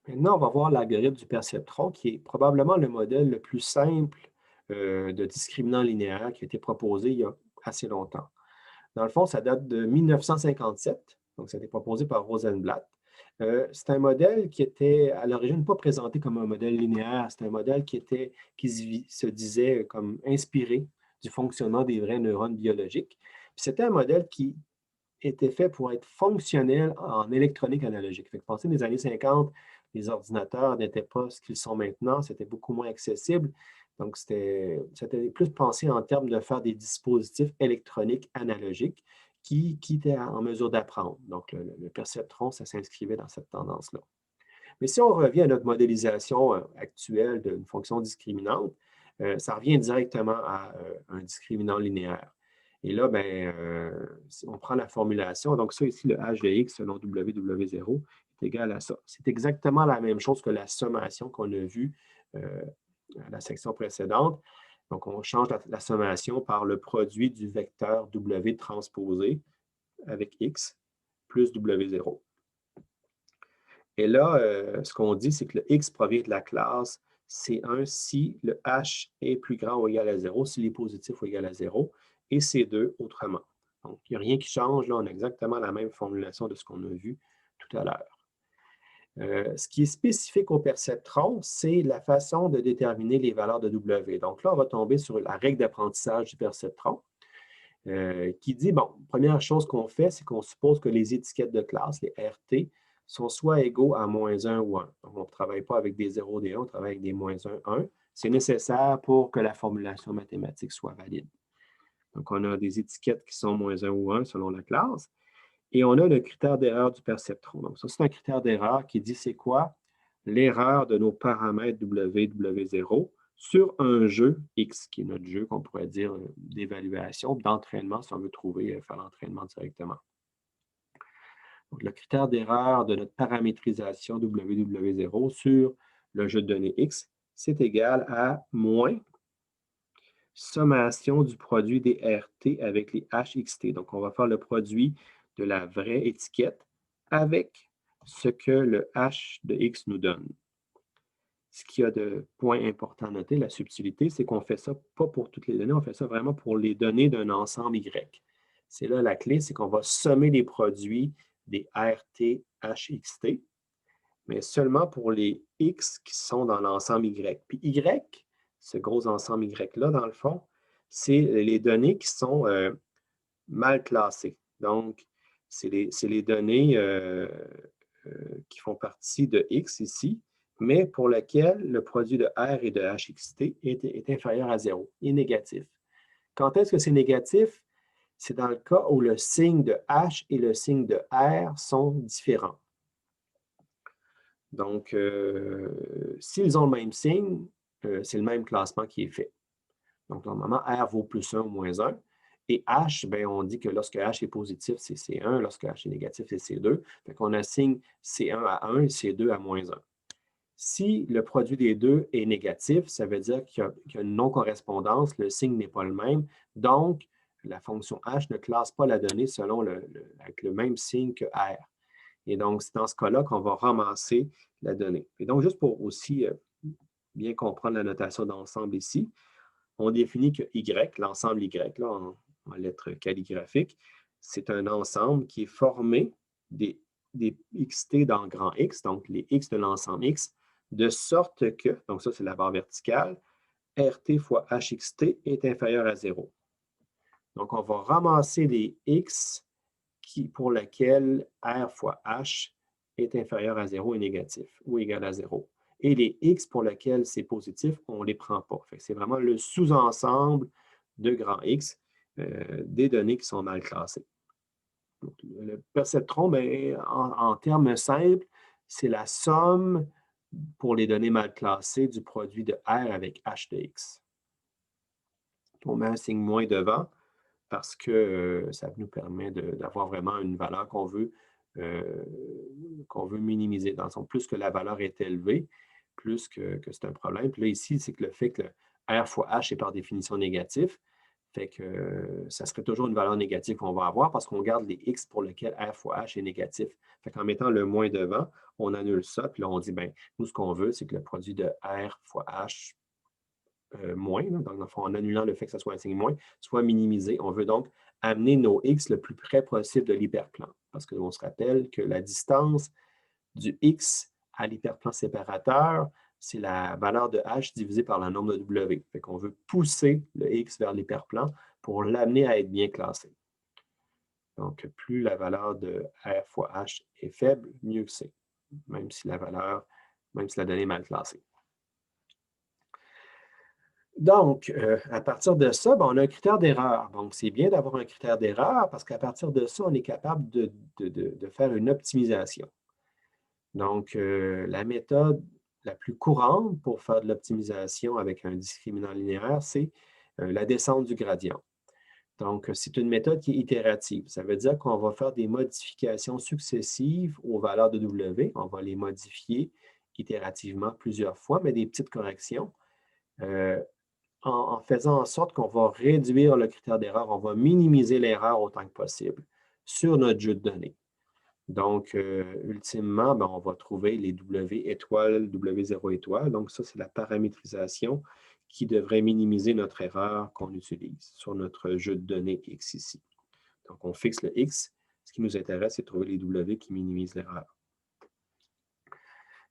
Maintenant, on va voir l'algorithme du perceptron, qui est probablement le modèle le plus simple de discriminant linéaire qui a été proposé il y a assez longtemps. Dans le fond, ça date de 1957, donc ça a été proposé par Rosenblatt. C'est un modèle qui était à l'origine pas présenté comme un modèle linéaire, c'est un modèle qui se disait comme inspiré du fonctionnement des vrais neurones biologiques. Puis c'était un modèle qui était fait pour être fonctionnel en électronique analogique. Fait que pensez des années 50, les ordinateurs n'étaient pas ce qu'ils sont maintenant, c'était beaucoup moins accessible. Donc, c'était plus pensé en termes de faire des dispositifs électroniques analogiques qui étaient en mesure d'apprendre. Donc, le perceptron, ça s'inscrivait dans cette tendance-là. Mais si on revient à notre modélisation actuelle d'une fonction discriminante, ça revient directement à un discriminant linéaire. Et là, ben, si on prend la formulation, donc ça ici, le h de x selon W0 est égal à ça. C'est exactement la même chose que la sommation qu'on a vue à la section précédente. Donc, on change la sommation par le produit du vecteur W transposé avec x plus W0. Et là, ce qu'on dit, c'est que le x provient de la classe C1 si le h est plus grand ou égal à 0, s'il est positif ou égal à 0, et C2 autrement. Donc, il n'y a rien qui change. Là, on a exactement la même formulation de ce qu'on a vu tout à l'heure. Ce qui est spécifique au perceptron, c'est la façon de déterminer les valeurs de W. Donc là, on va tomber sur la règle d'apprentissage du perceptron qui dit, bon, première chose qu'on fait, c'est qu'on suppose que les étiquettes de classe, les RT, sont soit égaux à -1 ou 1. Donc, on ne travaille pas avec des 0, des 1, on travaille avec des -1, 1. C'est nécessaire pour que la formulation mathématique soit valide. Donc, on a des étiquettes qui sont -1 ou 1 selon la classe. Et on a le critère d'erreur du perceptron. Donc, ça, c'est un critère d'erreur qui dit c'est quoi l'erreur de nos paramètres W, W0 sur un jeu X, qui est notre jeu qu'on pourrait dire d'évaluation, d'entraînement, si on veut trouver, faire l'entraînement directement. Donc, le critère d'erreur de notre paramétrisation W0 sur le jeu de données X, c'est égal à moins sommation du produit des RT avec les HXT. Donc, on va faire le produit de la vraie étiquette avec ce que le H de X nous donne. Ce qu'il y a de point important à noter, la subtilité, c'est qu'on fait ça pas pour toutes les données, on fait ça vraiment pour les données d'un ensemble Y. C'est là la clé, c'est qu'on va sommer les produits des RT, HXT, mais seulement pour les X qui sont dans l'ensemble Y. Puis Y, ce gros ensemble Y-là, dans le fond, c'est les données qui sont mal classées. Donc, c'est les données qui font partie de X ici, mais pour lesquelles le produit de R et de HXT est inférieur à 0, est négatif. Quand est-ce que c'est négatif? C'est dans le cas où le signe de H et le signe de R sont différents. Donc, s'ils ont le même signe, c'est le même classement qui est fait. Donc, normalement, R vaut plus 1 ou moins 1. Et H, bien, on dit que lorsque H est positif, c'est C1, lorsque H est négatif, c'est C2. Fait qu'on assigne C1 à 1 et C2 à moins 1. Si le produit des deux est négatif, ça veut dire qu'il y a une non-correspondance, le signe n'est pas le même. Donc, la fonction H ne classe pas la donnée selon avec le même signe que R. Et donc, c'est dans ce cas-là qu'on va ramasser la donnée. Et donc, juste pour aussi bien comprendre la notation d'ensemble ici, on définit que Y, l'ensemble Y, là, en lettres calligraphiques, c'est un ensemble qui est formé des XT dans grand X, donc les X de l'ensemble X, de sorte que, donc ça c'est la barre verticale, RT fois HXT est inférieur à 0. Donc, on va ramasser les X pour lesquels R fois H est inférieur à 0 et négatif, ou égal à 0. Et les X pour lesquels c'est positif, on ne les prend pas. C'est vraiment le sous-ensemble de grand X des données qui sont mal classées. Donc, le perceptron, ben, en termes simples, c'est la somme pour les données mal classées du produit de R avec H de X. On met un signe moins devant parce que ça nous permet d'avoir vraiment une valeur euh, qu'on veut minimiser. Dans le sens, plus que la valeur est élevée, plus que c'est un problème. Puis là, ici, c'est que le fait que le R fois H est par définition négatif, Fait que ça serait toujours une valeur négative qu'on va avoir parce qu'on garde les x pour lesquels r fois h est négatif. Fait qu'en mettant le moins devant, on annule ça, puis là, on dit, bien, nous, ce qu'on veut, c'est que le produit de r fois h moins, là, donc, dans le fond, en annulant le fait que ça soit un signe moins, soit minimisé. On veut donc amener nos x le plus près possible de l'hyperplan. Parce qu'on se rappelle que la distance du x à l'hyperplan séparateur, c'est la valeur de h divisée par le nombre de w. Fait qu'on veut pousser le x vers l'hyperplan pour l'amener à être bien classé. Donc, plus la valeur de r fois h est faible, mieux que c'est, même si la donnée est mal classée. Donc, à partir de ça, on a un critère d'erreur. Donc, c'est bien d'avoir un critère d'erreur parce qu'à partir de ça, on est capable de faire une optimisation. Donc, la méthode la plus courante pour faire de l'optimisation avec un discriminant linéaire, c'est la descente du gradient. Donc, c'est une méthode qui est itérative. Ça veut dire qu'on va faire des modifications successives aux valeurs de W. On va les modifier itérativement plusieurs fois, mais des petites corrections. En faisant en sorte qu'on va réduire le critère d'erreur, on va minimiser l'erreur autant que possible sur notre jeu de données. Donc, ultimement, on va trouver les W étoiles, W0 étoile. Donc, ça, c'est la paramétrisation qui devrait minimiser notre erreur qu'on utilise sur notre jeu de données X ici. Donc, on fixe le X. Ce qui nous intéresse, c'est de trouver les W qui minimisent l'erreur.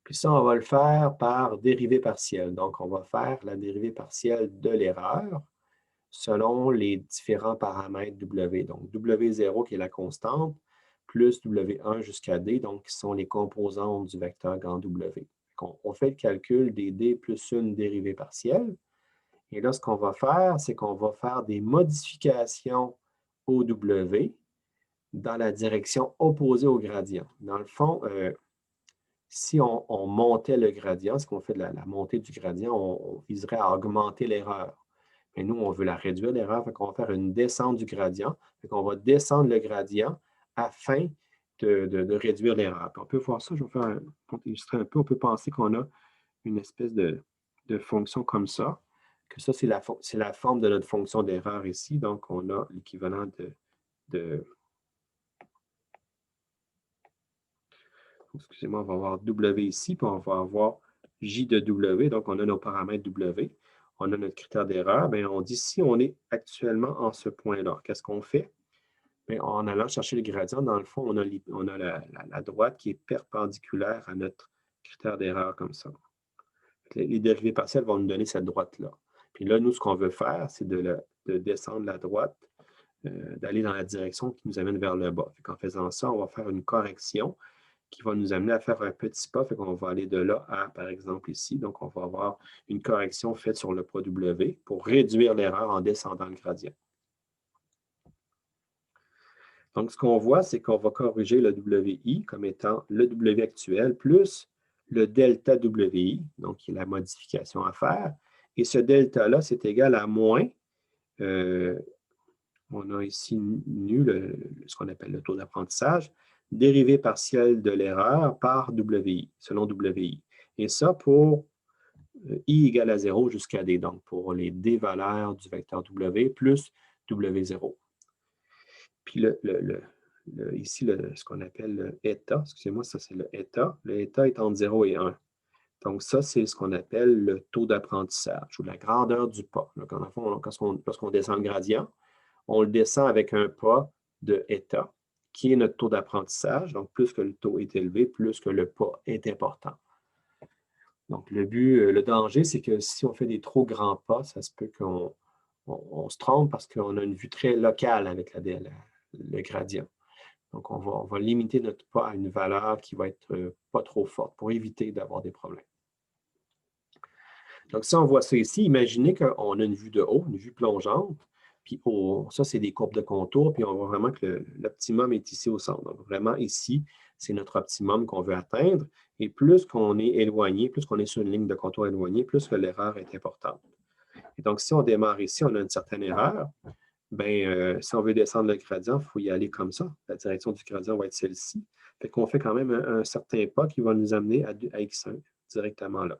Puis ça, on va le faire par dérivée partielle. Donc, on va faire la dérivée partielle de l'erreur selon les différents paramètres W. Donc, W0 qui est la constante, plus W1 jusqu'à D, donc qui sont les composantes du vecteur grand W. On fait le calcul des D plus une dérivée partielle. Et là, ce qu'on va faire, c'est qu'on va faire des modifications au W dans la direction opposée au gradient. Dans le fond, si on montait le gradient, ce qu'on fait de la montée du gradient, on viserait à augmenter l'erreur. Mais nous, on veut la réduire, l'erreur, fait qu'on va faire une descente du gradient. Fait qu'on va descendre le gradient afin de réduire l'erreur. On peut voir ça, je vais faire pour illustrer un peu, on peut penser qu'on a une espèce de fonction comme ça, que ça, c'est la forme de notre fonction d'erreur ici. Donc, on a l'équivalent excusez-moi, on va avoir W ici, puis on va avoir J de W. Donc, on a nos paramètres W. On a notre critère d'erreur. On dit si on est actuellement en ce point-là, qu'est-ce qu'on fait? Bien, en allant chercher le gradient, dans le fond, on a la droite qui est perpendiculaire à notre critère d'erreur comme ça. Les dérivées partielles vont nous donner cette droite-là. Puis là, nous, ce qu'on veut faire, c'est de descendre la droite, d'aller dans la direction qui nous amène vers le bas. En faisant ça, on va faire une correction qui va nous amener à faire un petit pas. Fait qu'on va aller de là à, par exemple, ici. Donc, on va avoir une correction faite sur le poids W pour réduire l'erreur en descendant le gradient. Donc, ce qu'on voit, c'est qu'on va corriger le WI comme étant le W actuel plus le delta WI, donc qui est la modification à faire. Et ce delta-là, c'est égal à moins, on a ici nu ce qu'on appelle le taux d'apprentissage, dérivée partielle de l'erreur par WI, selon WI. Et ça pour I égale à 0 jusqu'à D, donc pour les D valeurs du vecteur W plus W0. Puis ici, ce qu'on appelle le eta, excusez-moi, ça c'est le eta. Le eta est entre 0 et 1. Donc ça, c'est ce qu'on appelle le taux d'apprentissage ou la grandeur du pas. Donc, en fond, lorsqu'on descend le gradient, on le descend avec un pas de eta, qui est notre taux d'apprentissage. Donc, plus que le taux est élevé, plus que le pas est important. Donc, le danger, c'est que si on fait des trop grands pas, ça se peut qu'on se trompe parce qu'on a une vue très locale avec le gradient. Donc, on va limiter notre pas à une valeur qui va être pas trop forte pour éviter d'avoir des problèmes. Donc, si on voit ça ici, imaginez qu'on a une vue de haut, une vue plongeante, puis ça, c'est des courbes de contour, puis on voit vraiment que l'optimum est ici au centre. Donc, vraiment, ici, c'est notre optimum qu'on veut atteindre. Et plus qu'on est éloigné, plus qu'on est sur une ligne de contour éloignée, plus que l'erreur est importante. Et donc, si on démarre ici, on a une certaine erreur. Si on veut descendre le gradient, il faut y aller comme ça. La direction du gradient va être celle-ci. Fait qu'on fait quand même un certain pas qui va nous amener à X1 directement là.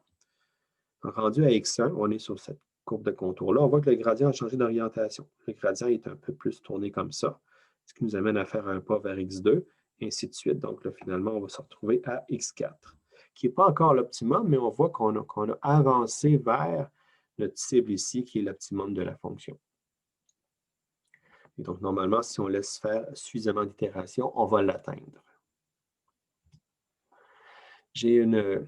Donc, rendu à X1, on est sur cette courbe de contour-là, on voit que le gradient a changé d'orientation. Le gradient est un peu plus tourné comme ça, ce qui nous amène à faire un pas vers x2, et ainsi de suite. Donc là, finalement, on va se retrouver à x4, qui n'est pas encore l'optimum, mais on voit qu'on a avancé vers notre cible ici, qui est l'optimum de la fonction. Et donc, normalement, si on laisse faire suffisamment d'itérations, on va l'atteindre. J'ai une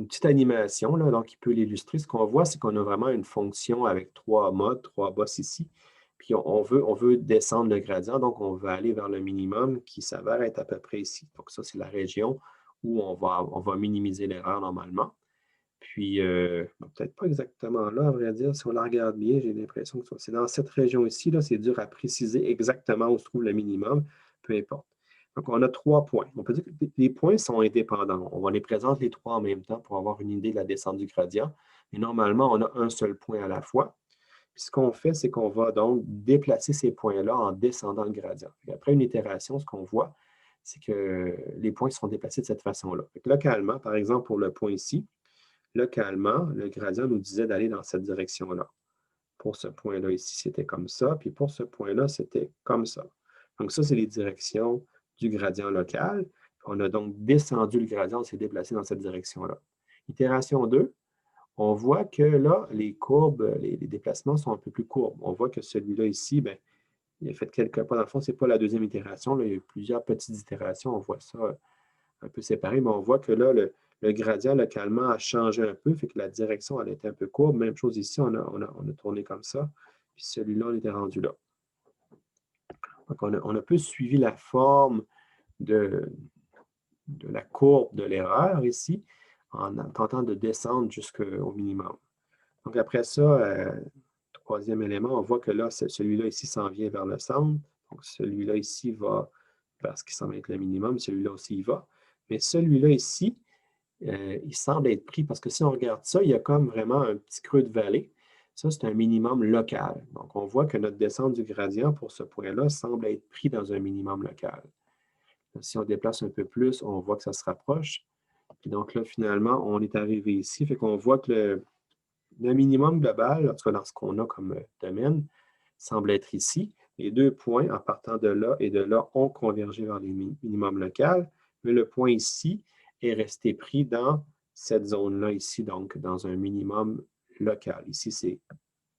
petite animation, là, donc, qui peut l'illustrer. Ce qu'on voit, c'est qu'on a vraiment une fonction avec 3 modes, 3 bosses ici. Puis on veut descendre le gradient, donc on veut aller vers le minimum qui s'avère être à peu près ici. Donc ça, c'est la région où on va minimiser l'erreur normalement. Puis, peut-être pas exactement là, à vrai dire. Si on la regarde bien, j'ai l'impression que c'est dans cette région ici, là, c'est dur à préciser exactement où se trouve le minimum, peu importe. Donc, on a 3 points. On peut dire que les points sont indépendants. On va les présenter les 3 en même temps pour avoir une idée de la descente du gradient. Mais normalement, on a un seul point à la fois. Puis, ce qu'on fait, c'est qu'on va donc déplacer ces points-là en descendant le gradient. Après une itération, ce qu'on voit, c'est que les points seront déplacés de cette façon-là. Localement, par exemple, pour le point ici, localement, le gradient nous disait d'aller dans cette direction-là. Pour ce point-là ici, c'était comme ça, puis pour ce point-là, c'était comme ça. Donc ça, c'est les directions du gradient local. On a donc descendu le gradient, on s'est déplacé dans cette direction-là. Itération 2, on voit que là, les courbes, les déplacements sont un peu plus courbes. On voit que celui-là ici, bien, il a fait quelques pas. Dans le fond, ce n'est pas la deuxième itération. Là, il y a eu plusieurs petites itérations. On voit ça un peu séparé, mais on voit que là, le gradient localement a changé un peu, fait que la direction, elle était un peu courbe. Même chose ici, on a tourné comme ça, puis celui-là, on était rendu là. Donc, on a un peu suivi la forme de la courbe de l'erreur ici, en tentant de descendre jusqu'au minimum. Donc, après ça, troisième élément, on voit que là, celui-là ici s'en vient vers le centre. Donc, celui-là ici va vers ce qui semble être le minimum. Celui-là aussi, il va. Mais celui-là ici, il semble être pris parce que si on regarde ça, il y a comme vraiment un petit creux de vallée. Ça, c'est un minimum local. Donc, on voit que notre descente du gradient pour ce point-là semble être pris dans un minimum local. Si on déplace un peu plus, on voit que ça se rapproche. Et donc là, finalement, on est arrivé ici. Fait qu'on voit que le minimum global, en tout cas dans ce qu'on a comme domaine, semble être ici. Les 2 points, en partant de là et de là, ont convergé vers les minimums locaux. Mais le point ici est resté pris dans cette zone-là ici, donc dans un minimum local. Ici,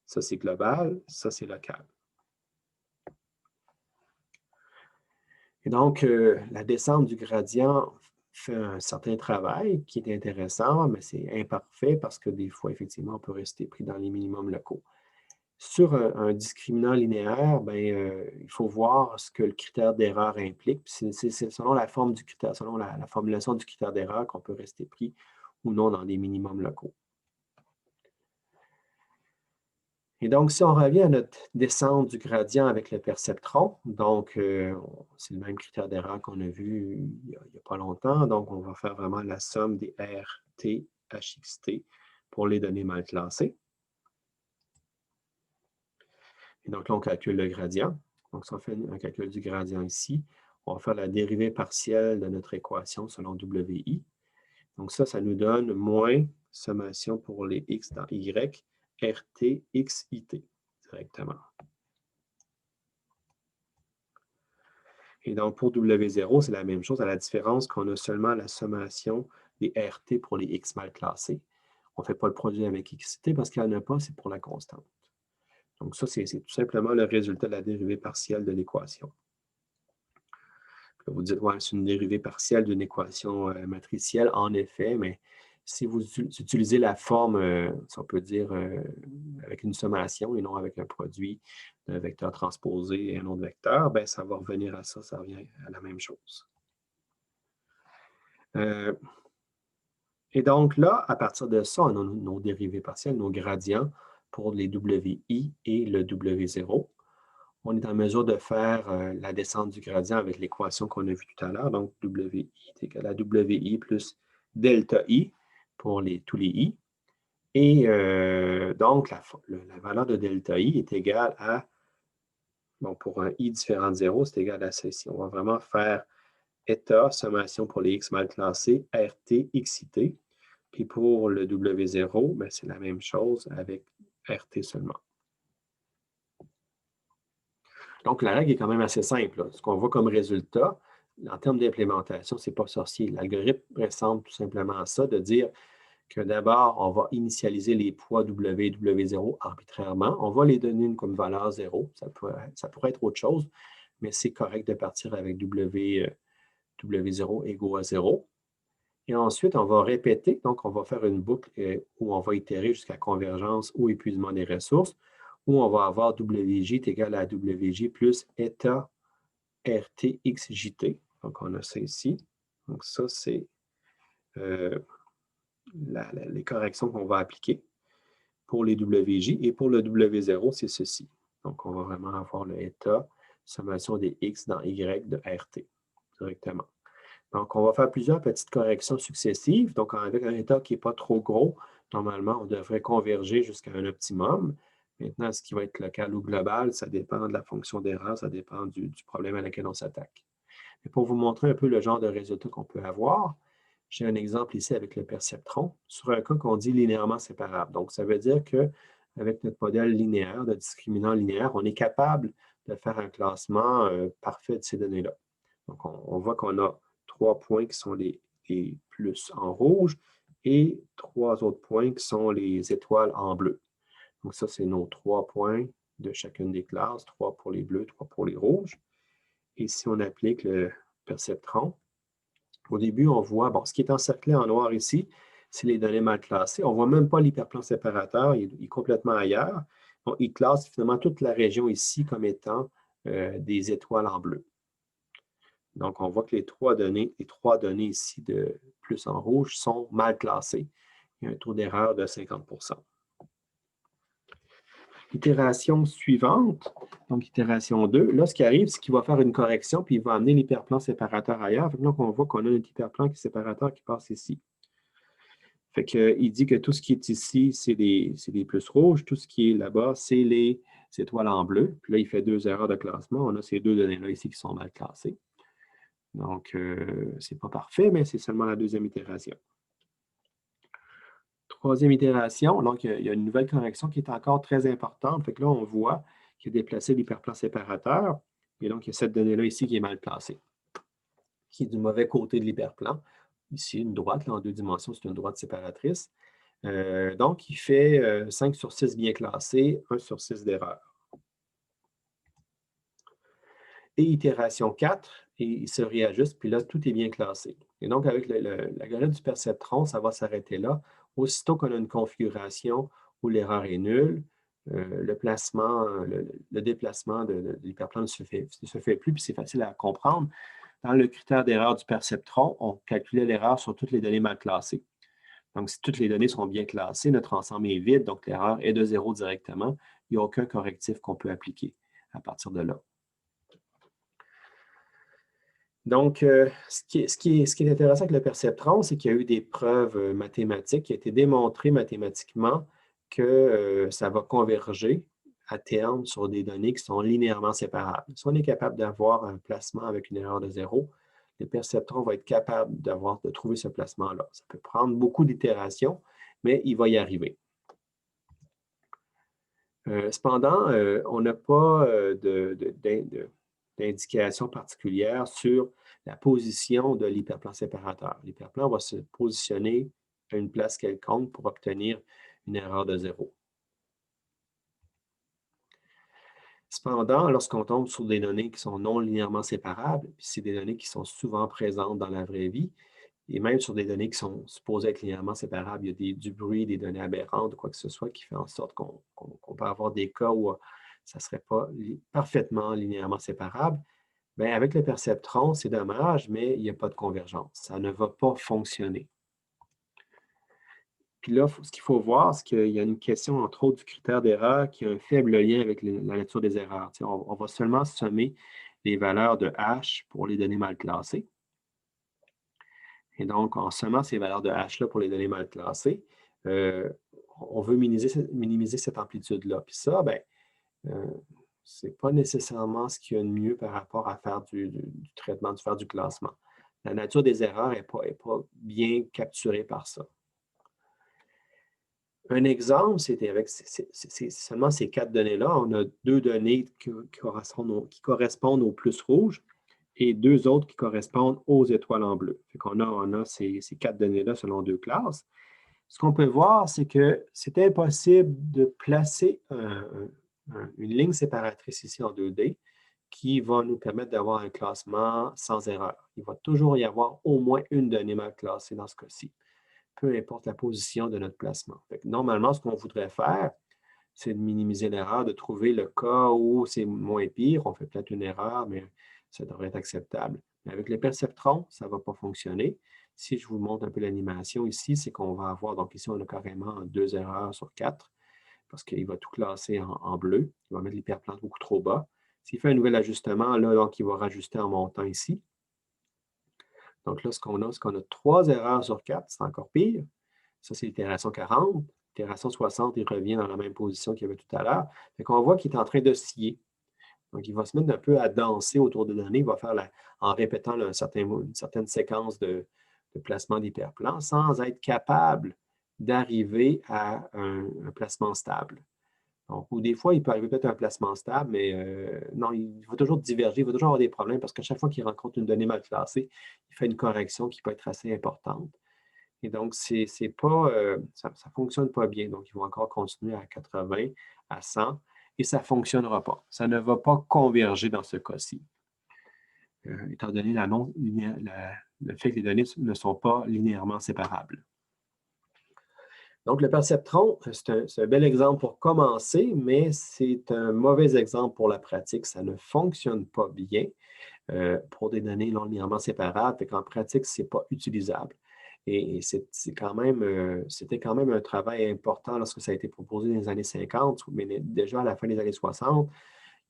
ça c'est global, ça c'est local. Et donc, la descente du gradient fait un certain travail qui est intéressant, mais c'est imparfait parce que des fois, effectivement, on peut rester pris dans les minimums locaux. Sur un discriminant linéaire, ben, il faut voir ce que le critère d'erreur implique. C'est selon la forme du critère, selon la formulation du critère d'erreur qu'on peut rester pris ou non dans des minimums locaux. Et donc, si on revient à notre descente du gradient avec le perceptron, donc c'est le même critère d'erreur qu'on a vu il n'y a pas longtemps. Donc, on va faire vraiment la somme des RT, HXT pour les données mal classées. Et donc là, on calcule le gradient. Donc, si on fait un calcul du gradient ici, on va faire la dérivée partielle de notre équation selon WI. Donc ça nous donne moins sommation pour les X dans Y, RT, XIT directement. Et donc, pour W0, c'est la même chose, à la différence qu'on a seulement la sommation des RT pour les X mal classés. On ne fait pas le produit avec XIT parce qu'il n'y en a pas, c'est pour la constante. Donc ça, c'est tout simplement le résultat de la dérivée partielle de l'équation. Vous dites, ouais, c'est une dérivée partielle d'une équation matricielle, en effet, mais si vous utilisez la forme, si on peut dire, avec une sommation et non avec un produit d'un vecteur transposé et un autre vecteur, bien, ça va revenir à ça, ça revient à la même chose. Et donc là, à partir de ça, on a nos dérivées partielles, nos gradients pour les WI et le W0. On est en mesure de faire la descente du gradient avec l'équation qu'on a vue tout à l'heure. Donc, WI est égal à WI plus delta I pour tous les I. Et donc, la valeur de delta I est égale à, bon, pour un I différent de 0, c'est égal à ceci. On va vraiment faire état, sommation pour les X mal classés, RT, XIT. Puis pour le W0, ben, c'est la même chose avec RT seulement. Donc, la règle est quand même assez simple, là. Ce qu'on voit comme résultat, en termes d'implémentation, ce n'est pas sorcier. L'algorithme ressemble tout simplement à ça, de dire que d'abord, on va initialiser les poids W et W0 arbitrairement. On va les donner comme valeur 0. Ça pourrait être autre chose, mais c'est correct de partir avec W0 égaux à 0. Et ensuite, on va répéter. Donc, on va faire une boucle où on va itérer jusqu'à convergence ou épuisement des ressources, où on va avoir WJ est égal à WJ plus état RTXJT. Donc, on a ça ici. Donc, ça, c'est les corrections qu'on va appliquer pour les WJ. Et pour le W0, c'est ceci. Donc, on va vraiment avoir le état, sommation des X dans Y de RT directement. Donc, on va faire plusieurs petites corrections successives. Donc, avec un état qui n'est pas trop gros, normalement, on devrait converger jusqu'à un optimum. Maintenant, ce qui va être local ou global, ça dépend de la fonction d'erreur, ça dépend du problème à laquelle on s'attaque. Et pour vous montrer un peu le genre de résultat qu'on peut avoir, j'ai un exemple ici avec le perceptron sur un cas qu'on dit linéairement séparable. Donc, ça veut dire qu'avec notre modèle linéaire, de discriminant linéaire, on est capable de faire un classement parfait de ces données-là. Donc, on voit qu'on a 3 points qui sont les plus en rouge et 3 autres points qui sont les étoiles en bleu. Donc, ça, c'est nos 3 points de chacune des classes, 3 pour les bleus, 3 pour les rouges. Et si on applique le perceptron, au début, on voit, bon, ce qui est encerclé en noir ici, c'est les données mal classées. On ne voit même pas l'hyperplan séparateur, il est complètement ailleurs. Donc, il classe finalement toute la région ici comme étant des étoiles en bleu. Donc, on voit que les trois données ici de plus en rouge sont mal classées. Il y a un taux d'erreur de 50 %. Itération suivante, donc itération 2, là, ce qui arrive, c'est qu'il va faire une correction, puis il va amener l'hyperplan séparateur ailleurs. Donc, on voit qu'on a un hyperplan séparateur qui passe ici. Fait qu'il dit que tout ce qui est ici, c'est des plus rouges. Tout ce qui est là-bas, c'est les étoiles en bleu. Puis là, il fait 2 erreurs de classement. On a ces 2 données-là ici qui sont mal classées. Donc, ce n'est pas parfait, mais c'est seulement la deuxième itération. Troisième itération, donc il y a une nouvelle correction qui est encore très importante. Fait que là, on voit qu'il a déplacé l'hyperplan séparateur. Et donc, il y a cette donnée-là ici qui est mal placée, qui est du mauvais côté de l'hyperplan. Ici, une droite, là, en 2 dimensions, c'est une droite séparatrice. Donc, il fait 5 sur 6 bien classés, 1 sur 6 d'erreur. Et itération 4, et il se réajuste, puis là, tout est bien classé. Et donc, avec l'algorithme du perceptron, ça va s'arrêter là. Aussitôt qu'on a une configuration où l'erreur est nulle, le placement, le déplacement de l'hyperplan ne se fait plus, puis c'est facile à comprendre. Dans le critère d'erreur du perceptron, on calculait l'erreur sur toutes les données mal classées. Donc, si toutes les données sont bien classées, notre ensemble est vide, donc l'erreur est de 0 directement. Il n'y a aucun correctif qu'on peut appliquer à partir de là. Donc, ce qui est intéressant avec le perceptron, c'est qu'il y a eu des preuves mathématiques, qui a été démontré mathématiquement que ça va converger à terme sur des données qui sont linéairement séparables. Si on est capable d'avoir un placement avec une erreur de 0, le perceptron va être capable de trouver ce placement-là. Ça peut prendre beaucoup d'itérations, mais il va y arriver. Cependant, on n'a pas d'indication particulière sur la position de l'hyperplan séparateur. L'hyperplan va se positionner à une place quelconque pour obtenir une erreur de 0. Cependant, lorsqu'on tombe sur des données qui sont non linéairement séparables, puis c'est des données qui sont souvent présentes dans la vraie vie, et même sur des données qui sont supposées être linéairement séparables, il y a du bruit, des données aberrantes ou quoi que ce soit qui fait en sorte qu'on peut avoir des cas où ça ne serait pas parfaitement linéairement séparable. Bien, avec le perceptron, c'est dommage, mais il n'y a pas de convergence. Ça ne va pas fonctionner. Puis là, ce qu'il faut voir, c'est qu'il y a une question, entre autres, du critère d'erreur qui a un faible lien avec la nature des erreurs. On va seulement sommer les valeurs de H pour les données mal classées. Et donc, en sommant ces valeurs de H-là pour les données mal classées, on veut minimiser cette amplitude-là. Puis ça, bien, ce n'est pas nécessairement ce qu'il y a de mieux par rapport à faire du traitement, faire du classement. La nature des erreurs n'est pas bien capturée par ça. Un exemple, c'était avec c'est seulement ces 4 données-là. On a 2 données qui correspondent au plus rouge et 2 autres qui correspondent aux étoiles en bleu. Fait qu'on a ces 4 données-là selon 2 classes. Ce qu'on peut voir, c'est que c'est impossible de placer une ligne séparatrice ici en 2D qui va nous permettre d'avoir un classement sans erreur. Il va toujours y avoir au moins une donnée mal classée dans ce cas-ci, peu importe la position de notre placement. Fait que normalement, ce qu'on voudrait faire, c'est de minimiser l'erreur, de trouver le cas où c'est moins pire. On fait peut-être une erreur, mais ça devrait être acceptable. Mais avec le perceptron, ça ne va pas fonctionner. Si je vous montre un peu l'animation ici, c'est qu'on va avoir, donc ici, on a carrément 2 erreurs sur 4 parce qu'il va tout classer en bleu. Il va mettre l'hyperplane beaucoup trop bas. S'il fait un nouvel ajustement, là, donc, il va rajuster en montant ici. Donc là, ce qu'on a, c'est qu'on a 3 erreurs sur 4, c'est encore pire. Ça, c'est l'itération 40. L'itération 60, il revient dans la même position qu'il y avait tout à l'heure. Fait qu'on voit qu'il est en train d'osciller. Donc, il va se mettre un peu à danser autour des données. Il va faire, en répétant là, une certaine séquence de placement d'hyperplan sans être capable d'arriver à un placement stable. Donc, ou des fois, il peut arriver peut-être à un placement stable, mais non, il va toujours diverger, il va toujours avoir des problèmes parce qu'à chaque fois qu'il rencontre une donnée mal classée, il fait une correction qui peut être assez importante. Et donc, c'est pas, ça ne fonctionne pas bien. Donc, ils vont encore continuer à 80, à 100, et ça ne fonctionnera pas. Ça ne va pas converger dans ce cas-ci, étant donné le fait que les données ne sont pas linéairement séparables. Donc, le perceptron, c'est un bel exemple pour commencer, mais c'est un mauvais exemple pour la pratique. Ça ne fonctionne pas bien pour des données non linéairement séparables. Fait qu'en pratique, ce n'est pas utilisable. Et c'était quand même un travail important lorsque ça a été proposé dans les années 50, mais déjà à la fin des années 60,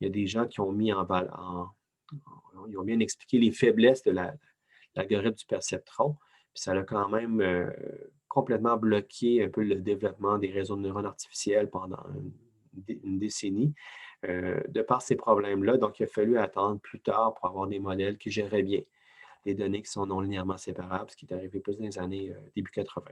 il y a des gens qui ont ils ont bien expliqué les faiblesses de l'algorithme du perceptron. Puis ça a quand même complètement bloqué un peu le développement des réseaux de neurones artificiels pendant une décennie de par ces problèmes-là. Donc, il a fallu attendre plus tard pour avoir des modèles qui géraient bien les données qui sont non linéairement séparables, ce qui est arrivé plus dans les années début 80.